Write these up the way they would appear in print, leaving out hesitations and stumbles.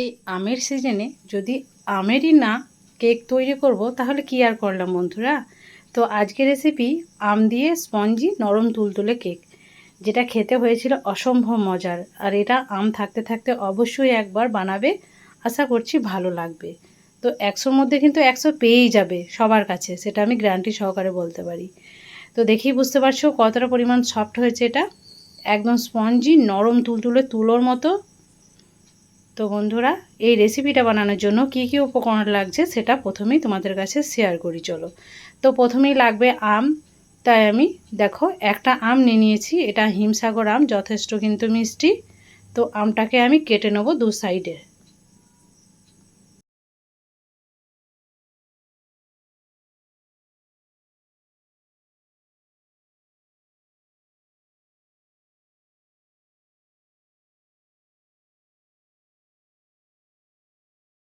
এই আমের সিজনে যদি আমেরই না কেক তৈরি করব তাহলে কি আর করলাম বন্ধুরা। তো আজকের রেসিপি আম দিয়ে স্পঞ্জি নরম তুলতুলে কেক, যেটা খেতে হয়েছিল অসম্ভব মজার। আর এটা আম থাকতে থাকতে অবশ্যই একবার বানাবে, আশা করছি ভালো লাগবে। তো 100-র মধ্যে কিন্তু 100 পেয়েই যাবে সবার কাছে, সেটা আমি গ্যারান্টি সহকারে বলতে পারি। তো দেখেই বুঝতে পারছো কতটা পরিমাণ সফট হয়েছে এটা, একদম স্পঞ্জি নরম তুলতুলে তুলোর মতো। তো বন্ধুরা, এই রেসিপিটা বানানোর জন্য কি কি উপকরণ লাগছে সেটা প্রথমেই তোমাদের কাছে শেয়ার করি চলো। তো প্রথমেই লাগবে আম। তাই আমি দেখো একটা আম নিয়ে নিয়েছি, এটা হিমসাগর আম, যথেষ্ট কিন্তু মিষ্টি। তো আমটাকে আমি কেটে নেব দু সাইডে।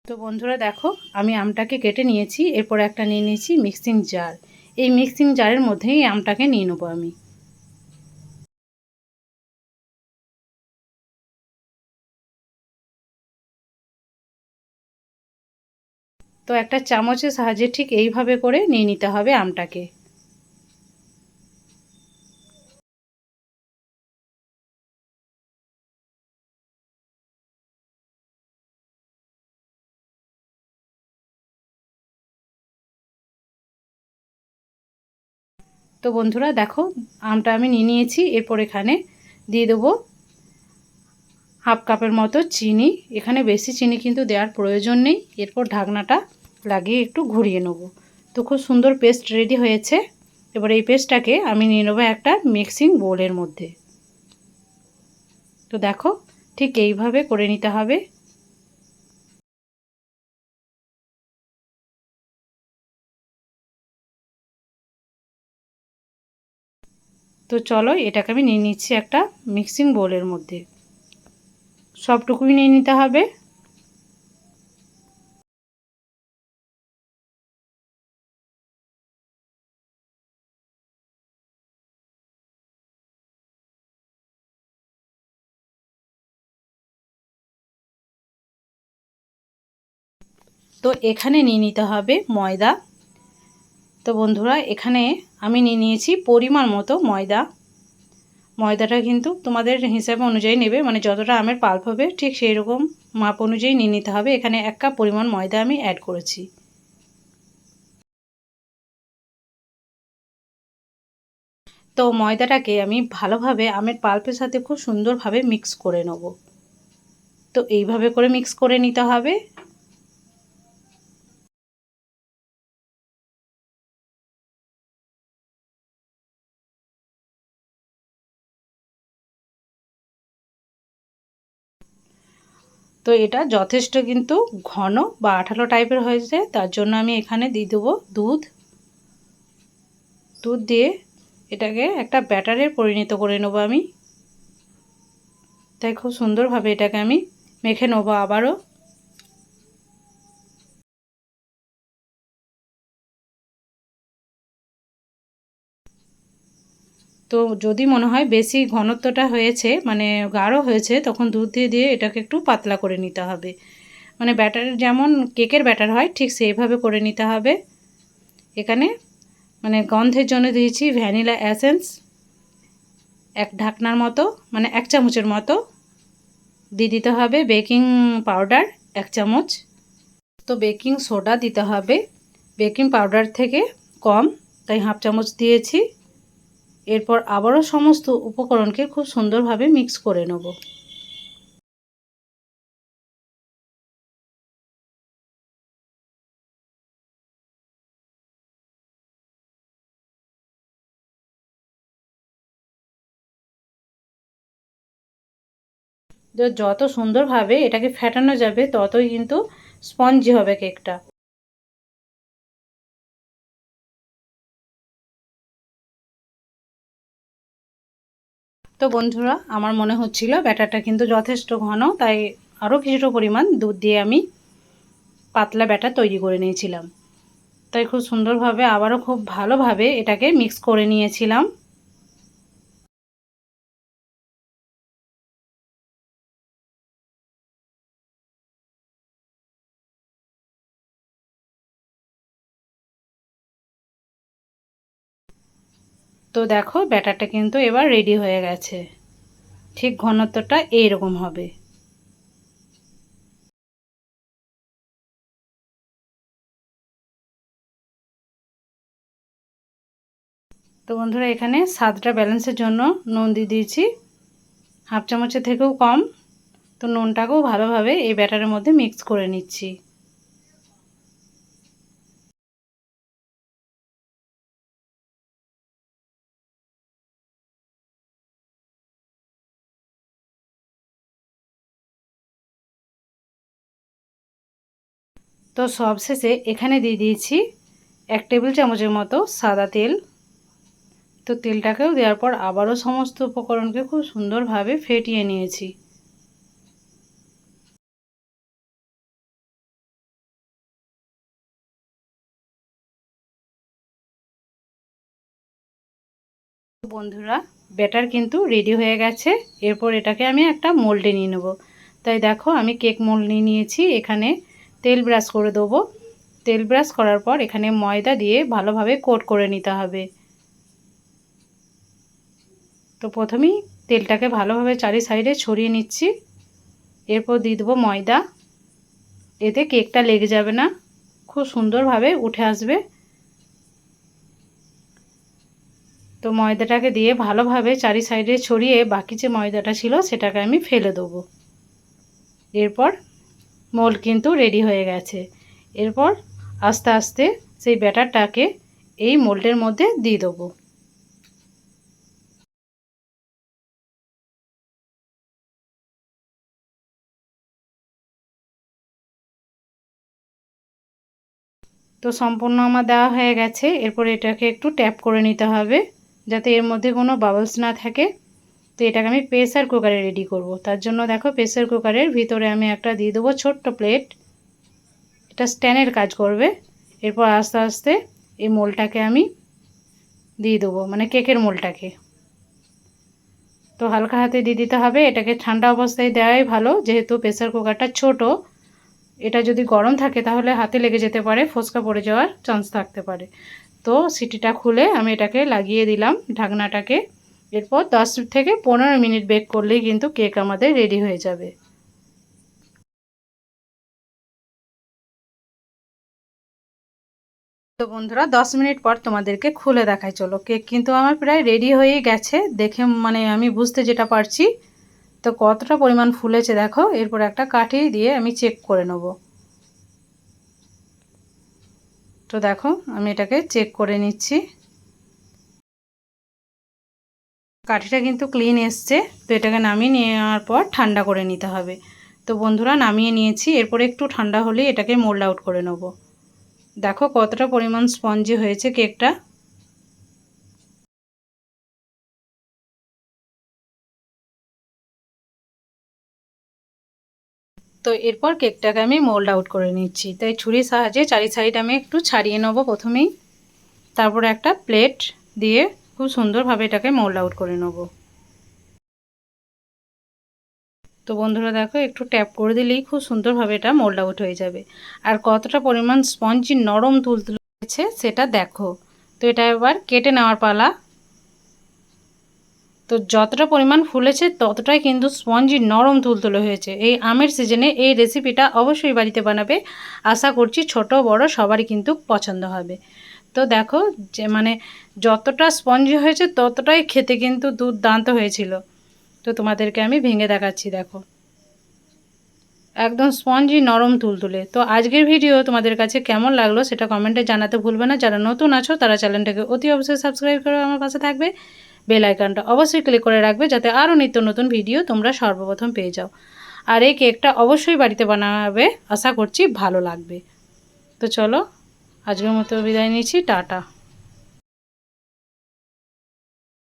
তো বন্ধুরা দেখো, আমি আমটাকে কেটে নিয়েছি। এরপর একটা নিয়ে নিয়েছি মিক্সিং জার। এই মিক্সিং জারের মধ্যেই আমটাকে নিয়ে নেবো আমি। তো একটা চামচের সাহায্যে ঠিক এইভাবে করে নিয়ে নিতে হবে আমটাকে। তো বন্ধুরা দেখো, আমটা আমি নিয়ে নিয়েছি। এরপর এখানে দিয়ে দেবো হাফ কাপের মতো চিনি। এখানে বেশি চিনি কিন্তু দেওয়ার প্রয়োজন নেই। এরপর ঢাকনাটা লাগিয়ে একটু ঘুরিয়ে নেব। তো খুব সুন্দর পেস্ট রেডি হয়েছে। এবার এই পেস্টটাকে আমি নিয়ে নেবো একটা মিক্সিং বোলের মধ্যে। তো দেখো ঠিক এইভাবে করে নিতে হবে। তো চলো এটাকে আমি নিয়ে নিচ্ছি একটা মিক্সিং বোলের মধ্যে। সবটুকুই নিয়ে নিতে হবে। তো এখানে নিয়ে নিতে হবে ময়দা। তো বন্ধুরা, এখানে আমি নিয়ে নিয়েছি পরিমাণ মতো ময়দা। ময়দাটা কিন্তু তোমাদের হিসাব অনুযায়ী নেবে, মানে যতটা আমের পাল্প হবে ঠিক সেই রকম মাপ অনুযায়ী নিয়ে নিতে হবে। এখানে 1 কাপ পরিমাণ ময়দা আমি অ্যাড করেছি। তো ময়দাটাকে আমি ভালোভাবে আমের পাল্পের সাথে খুব সুন্দরভাবে মিক্স করে নেব। তো এইভাবে করে মিক্স করে নিতে হবে। তো এটা যথেষ্ট কিন্তু ঘন বা আঠালো টাইপের হয়েছে, তার জন্য আমি এখানে দিয়ে দেবো দুধ। দুধ দিয়ে এটাকে একটা ব্যাটারে পরিণত করে নেবো আমি। তাই খুব সুন্দরভাবে এটাকে আমি মেখে নেবো আবারও। তো যদি মনে হয় বেশি ঘনত্বটা হয়েছে, মানে গাঢ় হয়েছে, তখন দুধ দিয়ে দিয়ে এটাকে একটু পাতলা করে নিতে হবে। মানে ব্যাটার যেমন কেকের ব্যাটার হয় ঠিক সেইভাবে করে নিতে হবে। এখানে মানে গন্ধের জন্য দিয়েছি ভ্যানিলা এসেন্স 1 ঢাকনার মতো, মানে 1 চামচের মতো। দিয়ে দিতে হবে বেকিং পাউডার 1 চামচ। তো বেকিং সোডা দিতে হবে বেকিং পাউডার থেকে কম, তাই হাফ চামচ দিয়েছি। এরপর আবারও সমস্ত উপকরণকে খুব সুন্দরভাবে মিক্স করে নেব। যত সুন্দরভাবে এটাকে ফেটানো যাবে ততই কিন্তু স্পঞ্জি হবে কেকটা। তো বন্ধুরা, আমার মনে হচ্ছিল ব্যাটারটা কিন্তু যথেষ্ট ঘন, তাই আরও কিছুটা পরিমাণ দুধ দিয়ে আমি পাতলা ব্যাটার তৈরি করে নিয়েছিলাম। তাই খুব সুন্দরভাবে আবারও খুব ভালোভাবে এটাকে মিক্স করে নিয়েছিলাম। তো দেখো ব্যাটারটা কিন্তু এবার রেডি হয়ে গেছে। ঠিক ঘনত্বটা এইরকম হবে। তো বন্ধুরা এখানে স্বাদটা ব্যালেন্সের জন্য নুন দিয়ে দিয়েছি, হাফ চামচের থেকেও কম। তো নুনটাকেও ভালোভাবে এই ব্যাটারের মধ্যে মিক্স করে নিচ্ছি। তো সবশেষে এখানে দিয়ে দিয়েছি 1 টেবিল চামচের মতো সাদা তেল। তো তেলটাকেও দেওয়ার পর আবারও সমস্ত উপকরণকে খুব সুন্দরভাবে ফেটিয়ে নিয়েছি। বন্ধুরা ব্যাটার কিন্তু রেডি হয়ে গেছে। এরপর এটাকে আমি একটা মোল্ডে নিয়ে নেব। তাই দেখো আমি কেক মোল্ড নিয়ে নিয়েছি। এখানে তেল ব্রাশ করে দেবো। তেল ব্রাশ করার পর এখানে ময়দা দিয়ে ভালোভাবে কোট করে নিতে হবে। তো প্রথমেই তেলটাকে ভালোভাবে চারি সাইডে ছড়িয়ে নিচ্ছি। এরপর দিয়ে দেবো ময়দা। এতে কেকটা লেগে যাবে না, খুব সুন্দরভাবে উঠে আসবে। তো ময়দাটাকে দিয়ে ভালোভাবে চারি সাইডে ছড়িয়ে বাকি যে ময়দাটা ছিল সেটাকে আমি ফেলে দেবো। এরপর মোল্ড কিন্তু রেডি হয়ে গেছে। এরপর আস্তে আস্তে সেই ব্যাটারটাকে এই মোল্ডের মধ্যে দিয়ে দেবো। তো সম্পূর্ণ আমার দেওয়া হয়ে গেছে। এরপর এটাকে একটু ট্যাপ করে নিতে হবে যাতে এর মধ্যে কোনো বাবলস না থাকে। তো এটাকে আমি প্রেসার কুকারে রেডি করব। তার জন্য দেখো প্রেসার কুকারের ভিতরে আমি একটা দিয়ে দেবো ছোট্ট প্লেট। এটা স্ট্যান্ডের কাজ করবে। এরপর আস্তে আস্তে এই মোলটাকে আমি দিয়ে দেবো, মানে কেকের মোলটাকে। তো হালকা হাতে দিয়ে দিতে হবে। এটাকে ঠান্ডা অবস্থায় দেওয়াই ভালো, যেহেতু প্রেসার কুকারটা ছোট। এটা যদি গরম থাকে তাহলে হাতে লেগে যেতে পারে, ফোসকা পড়ে যাওয়ার চান্স থাকতে পারে। তো সিটিটা খুলে আমি এটাকে লাগিয়ে দিলাম ঢাকনাটাকে। এরপর 10 থেকে 15 মিনিট বেক করলেই কিন্তু কেক আমাদের রেডি হয়ে যাবে। তো বন্ধুরা 10 মিনিট পর তোমাদেরকে খুলে দেখাই চলো। কেক কিন্তু আমার প্রায় রেডি হয়ে গেছে, দেখে মানে আমি বুঝতে যেটা পারছি। তো কতটা পরিমাণ ফুলেছে দেখো। এরপর একটা কাঠি দিয়ে আমি চেক করে নেব। তো দেখো আমি এটাকে চেক করে নিচ্ছি। কাঠিটা কিন্তু ক্লিন এসছে। তো এটাকে নামিয়ে নেওয়ার পর ঠান্ডা করে নিতে হবে। তো বন্ধুরা নামিয়ে নিয়েছি। এরপরে একটু ঠান্ডা হলেই এটাকে মোল্ড আউট করে নেব। দেখো কতটা পরিমাণ স্পঞ্জি হয়েছে কেকটা। তো এরপর কেকটাকে আমি মোল্ড আউট করে নিচ্ছি। তাই ছুরির সাহায্যে চারি সাইড আমি একটু ছাড়িয়ে নেব প্রথমেই। তারপরে একটা প্লেট দিয়ে খুব সুন্দরভাবে এটাকে মোল্ড আউট করে নেব। তো বন্ধুরা দেখো একটু ট্যাপ করে দিলেই খুব সুন্দরভাবে এটা মোল্ড আউট হয়ে যাবে। আর কতটা পরিমাণ স্পঞ্জি নরম তুলতুলে হয়েছে সেটা দেখো। তো এটা এবার কেটে নেওয়ার পালা। তো যতটা পরিমাণ ফুলেছে ততটাই কিন্তু স্পঞ্জি নরম তুলতুলে হয়েছে। এই আমের সিজনে এই রেসিপিটা অবশ্যই বাড়িতে বানাবে। আশা করছি ছোট বড় সবারই কিন্তু পছন্দ হবে। তো দেখো যে মানে যতটা স্পঞ্জি হয়েছে ততটাই খেতে কিন্তু দুর্দান্ত হয়েছিল। তো তোমাদেরকে আমি ভেঙে দেখাচ্ছি দেখো, একদম স্পঞ্জি নরম তুলতুলে। তো আজকের ভিডিও তোমাদের কাছে কেমন লাগলো সেটা কমেন্টে জানাতে ভুলবে না। যারা নতুন আছো তারা চ্যানেলটাকে অতি অবশ্যই সাবস্ক্রাইব করে আমার পাশে থাকবে। বেল আইকনটা অবশ্যই ক্লিক করে রাখবে যাতে আরও নিত্য নতুন ভিডিও তোমরা সর্বপ্রথম পেয়ে যাও। আর এই কেকটা অবশ্যই বাড়িতে বানাবে, আশা করছি ভালো লাগবে। তো চলো আজকের মতো বিদায় নিচ্ছি, টাটা।